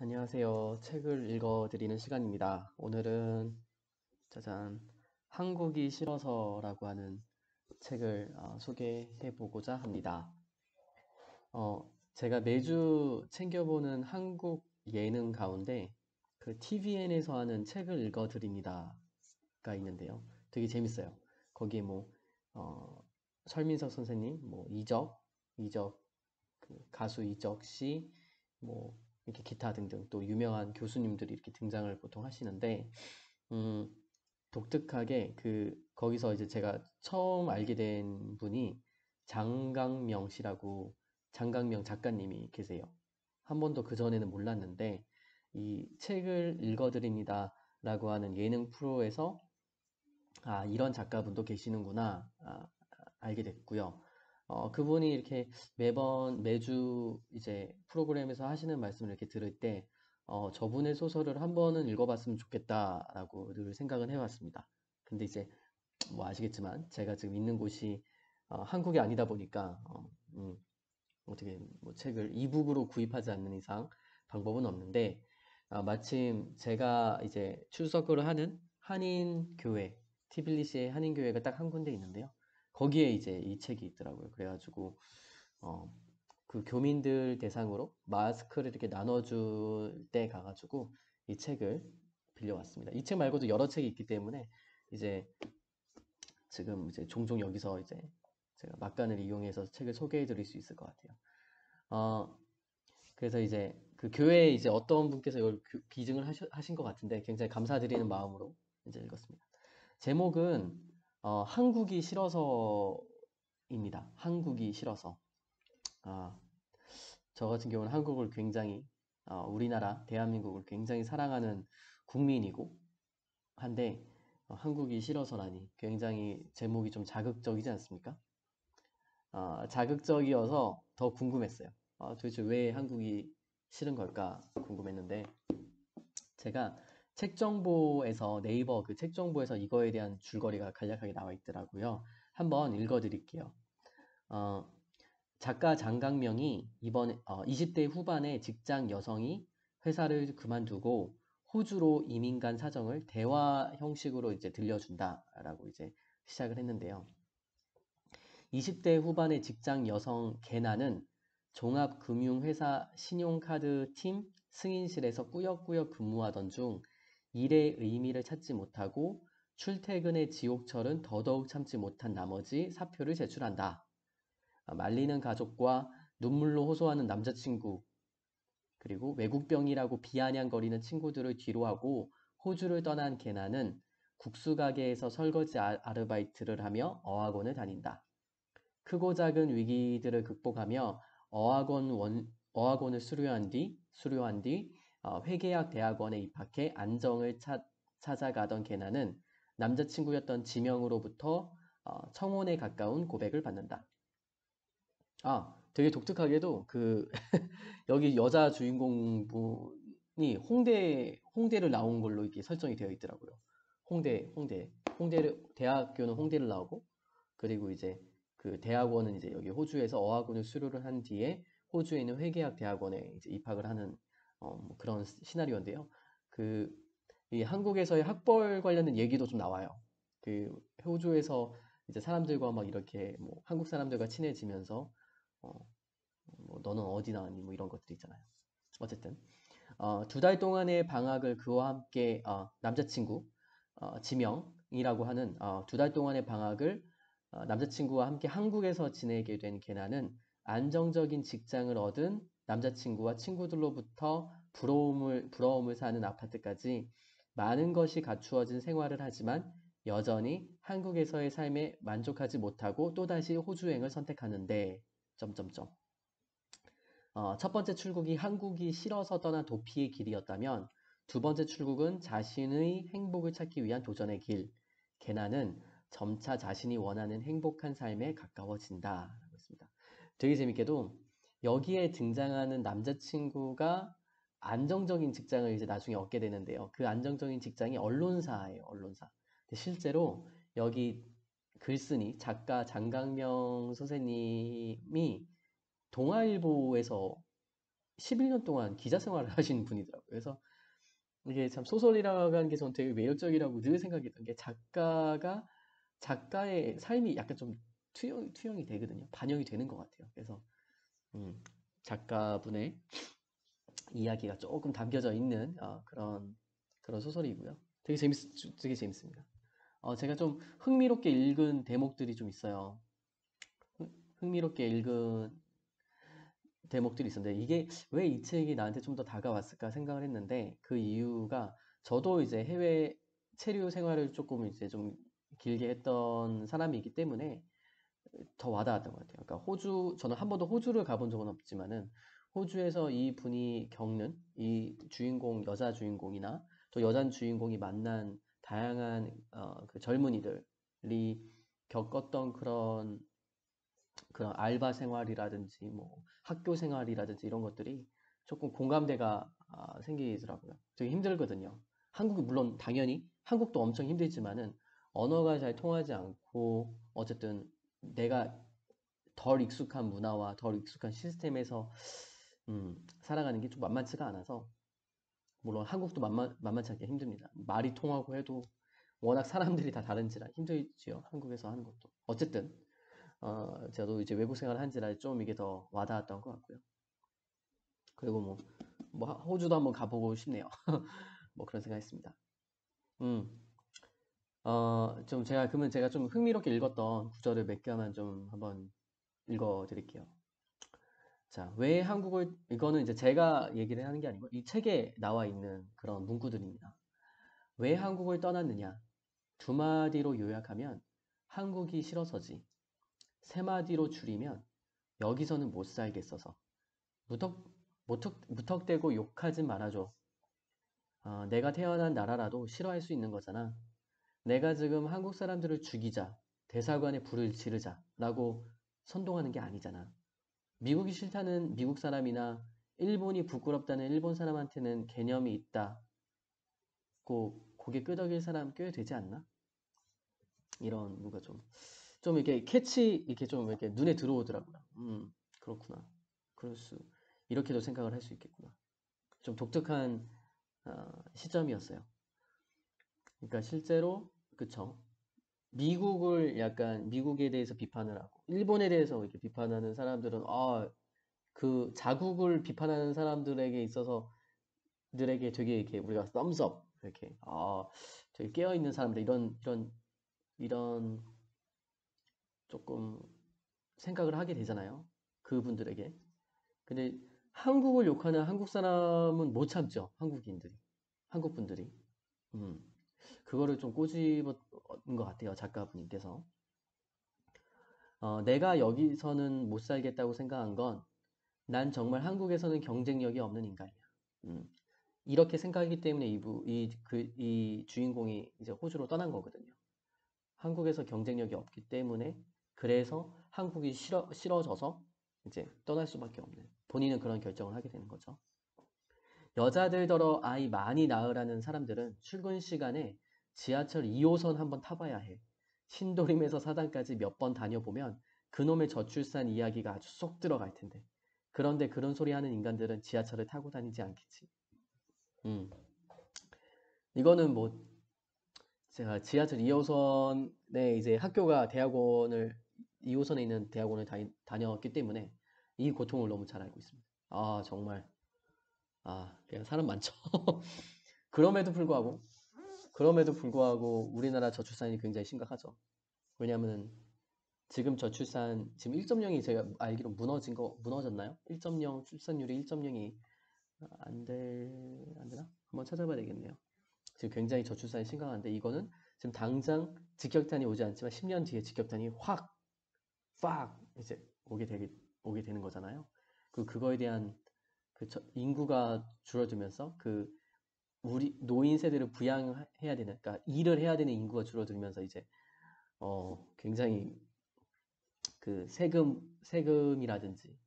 안녕하세요. 책을 읽어드리는 시간입니다. 오늘은 짜잔, 한국이 싫어서라고 하는 책을 소개해 보고자 합니다. 제가 매주 챙겨보는 한국 예능 가운데 그 TVN에서 하는 책을 읽어드립니다가 있는데요. 되게 재밌어요. 거기에 어, 설민석 선생님, 이적, 그 가수 이적 씨, 뭐 이렇게 기타 등등 또 유명한 교수님들이 이렇게 등장을 보통 하시는데 음, 독특하게 거기서 이제 제가 처음 알게 된 분이 장강명 씨라고 장강명 작가님이 계세요. 한 번도 그전에는 몰랐는데 이 책을 읽어드립니다라고 하는 예능 프로에서 이런 작가분도 계시는구나 알게 됐고요. 그분이 이렇게 매주 이제 프로그램에서 하시는 말씀을 이렇게 들을 때, 저분의 소설을 한 번은 읽어봤으면 좋겠다라고 늘 생각은 해왔습니다. 근데 이제 뭐 아시겠지만 제가 지금 있는 곳이 한국이 아니다 보니까 어떻게 뭐 책을 이북으로 구입하지 않는 이상 방법은 없는데 마침 제가 이제 출석을 하는 한인교회 티빌리시의 한인교회가 딱 한 군데 있는데요. 거기에 이제 이 책이 있더라고요. 그래가지고 어, 그 교민들 대상으로 마스크를 이렇게 나눠줄 때 가가지고 이 책을 빌려왔습니다. 이 책 말고도 여러 책이 있기 때문에 이제 지금 이제 종종 여기서 이제 제가 막간을 이용해서 책을 소개해 드릴 수 있을 것 같아요. 어, 그래서 이제 그 교회에 이제 어떤 분께서 이걸 기증을 하신 것 같은데 굉장히 감사드리는 마음으로 이제 읽었습니다. 제목은 한국이 싫어서입니다. 한국이 싫어서. 아, 저 같은 경우는 한국을 굉장히 우리나라 대한민국을 굉장히 사랑하는 국민이고 한데 한국이 싫어서라니 굉장히 제목이 좀 자극적이지 않습니까? 자극적이어서 더 궁금했어요. 도대체 왜 한국이 싫은 걸까 궁금했는데 제가 책 정보에서 네이버 그 책 정보에서 이거에 대한 줄거리가 간략하게 나와 있더라고요. 한번 읽어 드릴게요. 어, 작가 장강명이 이번 20대 후반의 직장 여성이 회사를 그만두고 호주로 이민 간 사정을 대화 형식으로 이제 들려준다라고 이제 시작을 했는데요. 20대 후반의 직장 여성 개나는 종합금융회사 신용카드 팀 승인실에서 꾸역꾸역 근무하던 중 일의 의미를 찾지 못하고 출퇴근의 지옥철은 더더욱 참지 못한 나머지 사표를 제출한다. 말리는 가족과 눈물로 호소하는 남자친구, 그리고 외국병이라고 비아냥거리는 친구들을 뒤로하고 호주를 떠난 개나는 국수 가게에서 설거지 아르바이트를 하며 어학원을 다닌다. 크고 작은 위기들을 극복하며 어학원을 수료한 뒤 회계학 대학원에 입학해 안정을 찾아가던 개나는 남자친구였던 지명으로부터 청혼에 가까운 고백을 받는다. 되게 독특하게도 여기 여자 주인공분이 홍대를 나온 걸로 이렇게 설정이 되어 있더라고요. 대학교는 홍대를 나오고, 그리고 이제 그 대학원은 이제 여기 호주에서 어학원을 수료를 한 뒤에 호주에 있는 회계학 대학원에 이제 입학을 하는 뭐 그런 시나리오인데요. 그, 이 한국에서의 학벌 관련된 얘기도 좀 나와요. 호주에서 이제 사람들과 막 이렇게 뭐 한국 사람들과 친해지면서 어, 뭐 너는 어디 나왔니 뭐 이런 것들 있잖아요. 어쨌든 2달 동안의 방학을 그와 함께 남자친구 지명이라고 하는 2달 동안의 방학을 남자친구와 함께 한국에서 지내게 된 개나는 안정적인 직장을 얻은 남자친구와 친구들로부터 부러움을 사는 아파트까지 많은 것이 갖추어진 생활을 하지만 여전히 한국에서의 삶에 만족하지 못하고 또다시 호주행을 선택하는데 점점점. 첫 번째 출국이 한국이 싫어서 떠난 도피의 길이었다면 두 번째 출국은 자신의 행복을 찾기 위한 도전의 길. 개나는 점차 자신이 원하는 행복한 삶에 가까워진다. 라고 했습니다. 되게 재밌게도 여기에 등장하는 남자친구가 안정적인 직장을 이제 나중에 얻게 되는데요. 그 안정적인 직장이 언론사예요, 언론사. 근데 실제로 여기 글쓴이 작가 장강명 선생님이 동아일보에서 11년 동안 기자 생활을 하신 분이더라고요. 그래서 이게 참 소설이라고 하는 게 저는 되게 매력적이라고 늘 생각했던 게 작가의 삶이 약간 좀 투영이 되거든요. 반영이 되는 것 같아요. 그래서 작가분의 이야기가 조금 담겨져 있는 그런 소설이고요. 되게 재밌습니다. 제가 좀 흥미롭게 읽은 대목들이 좀 있어요. 흥미롭게 읽은 대목들이 있었는데 이게 왜 이 책이 나한테 좀 더 다가왔을까 생각을 했는데 그 이유가 저도 이제 해외 체류 생활을 조금 이제 좀 길게 했던 사람이기 때문에 더 와닿았던 것 같아요. 그러니까 저는 한 번도 호주를 가본 적은 없지만은 호주에서 이 분이 겪는 이 여자 주인공이나 또 여자 주인공이 만난 다양한 그 젊은이들이 겪었던 그런 알바 생활이라든지 뭐 학교 생활이라든지 이런 것들이 조금 공감대가 생기더라고요. 되게 힘들거든요. 한국이 물론 당연히 한국도 엄청 힘들지만은 언어가 잘 통하지 않고 어쨌든 내가 덜 익숙한 문화와 덜 익숙한 시스템에서 살아가는 게 좀 만만치가 않아서 물론 한국도 만만치 않게 힘듭니다. 말이 통하고 해도 워낙 사람들이 다 다른지라 힘들지요. 한국에서 하는 것도. 어쨌든 저도 이제 외국 생활을 한지라 좀 이게 더 와닿았던 것 같고요. 그리고 뭐 호주도 한번 가보고 싶네요. 뭐 그런 생각했습니다. 음, 그러면 제가 좀 흥미롭게 읽었던 구절을 몇 개만 좀 한번 읽어드릴게요. 자, 이거는 이제 제가 얘기를 하는 게 아니고 이 책에 나와 있는 그런 문구들입니다. 왜 한국을 떠났느냐? 두 마디로 요약하면 한국이 싫어서지. 세 마디로 줄이면 여기서는 못 살겠어서. 무턱대고 욕하지 말아줘. 내가 태어난 나라라도 싫어할 수 있는 거잖아. 내가 지금 한국 사람들을 죽이자, 대사관에 불을 지르자 라고 선동하는 게 아니잖아. 미국이 싫다는 미국 사람이나 일본이 부끄럽다는 일본 사람한테는 개념이 있다고 고개 끄덕일 사람 꽤 되지 않나? 이런 뭔가 좀 이렇게 이렇게 좀 이렇게 눈에 들어오더라고요. 그렇구나. 그럴 수, 이렇게도 생각을 할 수 있겠구나. 좀 독특한 시점이었어요. 그러니까 실제로 그쵸. 미국에 대해서 비판을 하고 일본에 대해서 이렇게 비판하는 사람들은 그 자국을 비판하는 사람들에게 있어서 들에게 되게 이렇게 우리가 thumbs up 이렇게 되게 깨어 있는 사람들 이런 조금 생각을 하게 되잖아요. 그분들에게. 근데 한국을 욕하는 한국 사람은 못 참죠. 한국 분들이. 음. 그거를 좀 꼬집은 것 같아요. 작가분께서. 내가 여기서는 못 살겠다고 생각한 건 난 정말 한국에서는 경쟁력이 없는 인간이야. 음. 이렇게 생각하기 때문에 이 주인공이 이제 호주로 떠난 거거든요. 한국에서 경쟁력이 없기 때문에 그래서 한국이 싫어져서 이제 떠날 수밖에 없는 본인은 그런 결정을 하게 되는 거죠. 여자들더러 아이 많이 낳으라는 사람들은 출근 시간에 지하철 2호선 한번 타봐야 해. 신도림에서 사당까지 몇 번 다녀보면 그놈의 저출산 이야기가 아주 쏙 들어갈 텐데. 그런데 그런 소리 하는 인간들은 지하철을 타고 다니지 않겠지. 음. 이거는 뭐 제가 지하철 2호선에 이제 대학원을 2호선에 있는 대학원을 다녔기 때문에 이 고통을 너무 잘 알고 있습니다. 정말 그냥 사람 많죠. 그럼에도 불구하고 우리나라 저출산이 굉장히 심각하죠. 왜냐하면 지금 저출산 지금 1.0이 제가 알기로 무너졌나요? 1.0 출산율이 1.0이 안 되나? 한번 찾아봐야 되겠네요. 지금 굉장히 저출산이 심각한데 이거는 지금 당장 직격탄이 오지 않지만 10년 뒤에 직격탄이 팍 이제 오게 되는 거잖아요. 그거에 대한 인구가 줄어들면서 우리 노인 세대를 부양해야 되는, 그러니까 일을 해야 되는 인구가 줄어들면서 이제 굉장히 그 세금이라든지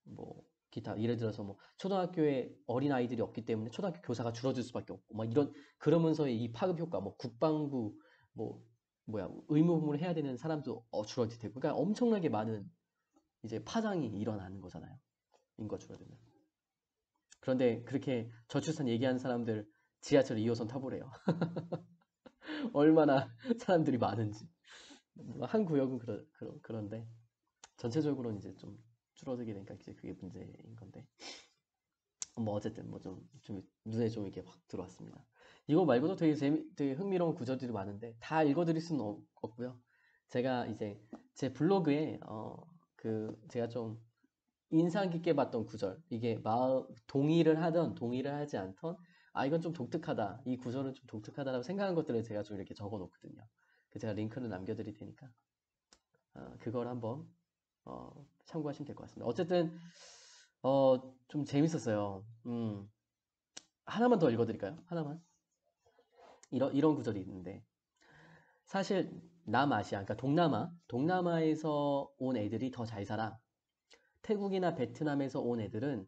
뭐 기타 예를 들어서 뭐 초등학교에 어린 아이들이 없기 때문에 초등학교 교사가 줄어들 수밖에 없고 막 그러면서 이 파급 효과 뭐 국방부 뭐 의무분을 해야 되는 사람도 줄어들 테고 그러니까 엄청나게 많은 이제 파장이 일어나는 거잖아요. 인구가 줄어들면. 그런데 그렇게 저출산 얘기하는 사람들 지하철 2호선 타보래요. 얼마나 사람들이 많은지. 물론 한 구역은 그런데 전체적으로는 이제 좀 줄어들게 되니까 이제 그게 문제인 건데. 뭐 어쨌든 뭐 좀 눈에 좀 이렇게 확 들어왔습니다. 이거 말고도 되게 흥미로운 구절들이 많은데 다 읽어드릴 수는 없고요. 제가 이제 제 블로그에 제가 좀 인상 깊게 봤던 구절, 이게 동의를 하던 동의를 하지 않던, 이건 좀 독특하다, 이 구절은 좀 독특하다라고 생각한 것들을 제가 좀 이렇게 적어 놓거든요. 제가 링크를 남겨드릴 테니까 그걸 한번 참고하시면 될 것 같습니다. 어쨌든 좀 재밌었어요. 하나만 더 읽어드릴까요? 하나만. 이런 구절이 있는데, 사실 남아시아, 그러니까 동남아에서 온 애들이 더 잘 살아. 태국이나 베트남에서 온 애들은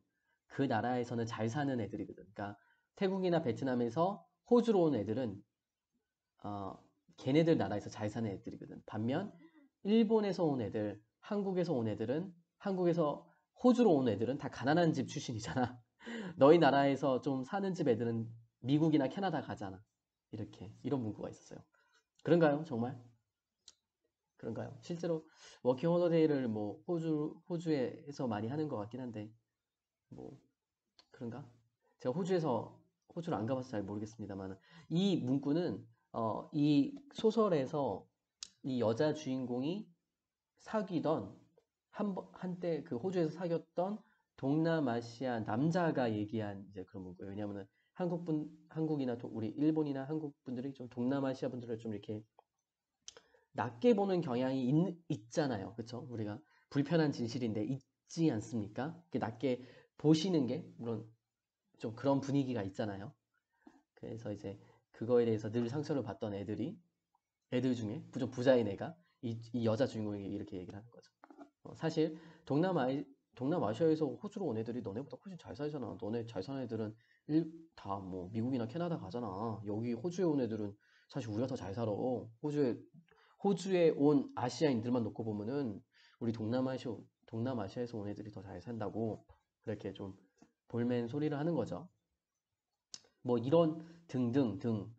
그 나라에서는 잘 사는 애들이거든. 그러니까 태국이나 베트남에서 호주로 온 애들은 걔네들 나라에서 잘 사는 애들이거든. 반면 일본에서 온 애들, 한국에서 온 애들은, 한국에서 호주로 온 애들은 다 가난한 집 출신이잖아. 너희 나라에서 좀 사는 집 애들은 미국이나 캐나다 가잖아. 이런 문구가 있었어요. 그런가요? 정말? 그런가요? 실제로 워킹 홀리데이를 뭐 호주에서 많이 하는 것 같긴 한데 뭐 그런가? 제가 호주를 안 가봐서 잘 모르겠습니다만 이 문구는 이 소설에서 이 여자 주인공이 사귀던 한때 그 호주에서 사귀었던 동남아시아 남자가 얘기한 이제 그런 문구예요. 왜냐하면 한국이나 우리 일본이나 한국 분들이 좀 동남아시아 분들을 좀 이렇게 낮게 보는 경향이 있잖아요. 그렇죠? 우리가 불편한 진실인데 있지 않습니까? 낮게 보시는 게 물론 좀 그런 분위기가 있잖아요. 그래서 이제 그거에 대해서 늘 상처를 받던 애들 중에 좀 부자인 애가 이 여자 주인공에게 이렇게 얘기를 하는 거죠. 사실 동남아시아에서 호주로 온 애들이 너네보다 훨씬 잘 살잖아. 너네 잘 사는 애들은 다 뭐 미국이나 캐나다 가잖아. 여기 호주에 온 애들은 사실 우리가 더 잘 살아. 호주에 온 아시아인들만 놓고 보면은 우리 동남아시아에서 온 애들이 더 잘 산다고 그렇게 좀 볼멘 소리를 하는 거죠. 뭐 이런 등등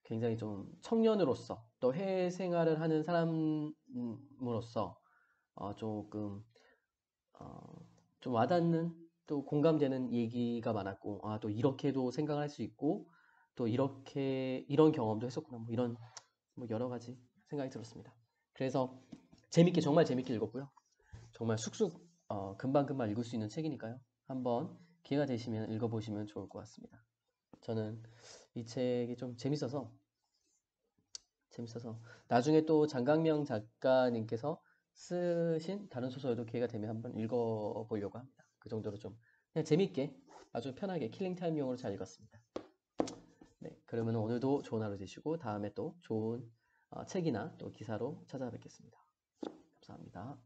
굉장히 좀 청년으로서 또 해외 생활을 하는 사람으로서 조금 좀 와닿는 또 공감되는 얘기가 많았고 또 이렇게도 생각을 할 수 있고 또 이런 경험도 했었구나 뭐 여러 가지 생각이 들었습니다. 그래서 정말 재밌게 읽었고요. 정말 쑥쑥 금방금방 읽을 수 있는 책이니까요. 한번 기회가 되시면 읽어보시면 좋을 것 같습니다. 저는 이 책이 좀 재밌어서 나중에 또 장강명 작가님께서 쓰신 다른 소설도 기회가 되면 한번 읽어보려고 합니다. 그 정도로 좀 그냥 재밌게 아주 편하게 킬링타임용으로 잘 읽었습니다. 네, 그러면 오늘도 좋은 하루 되시고 다음에 또 좋은 책이나 또 기사로 찾아뵙겠습니다. 감사합니다.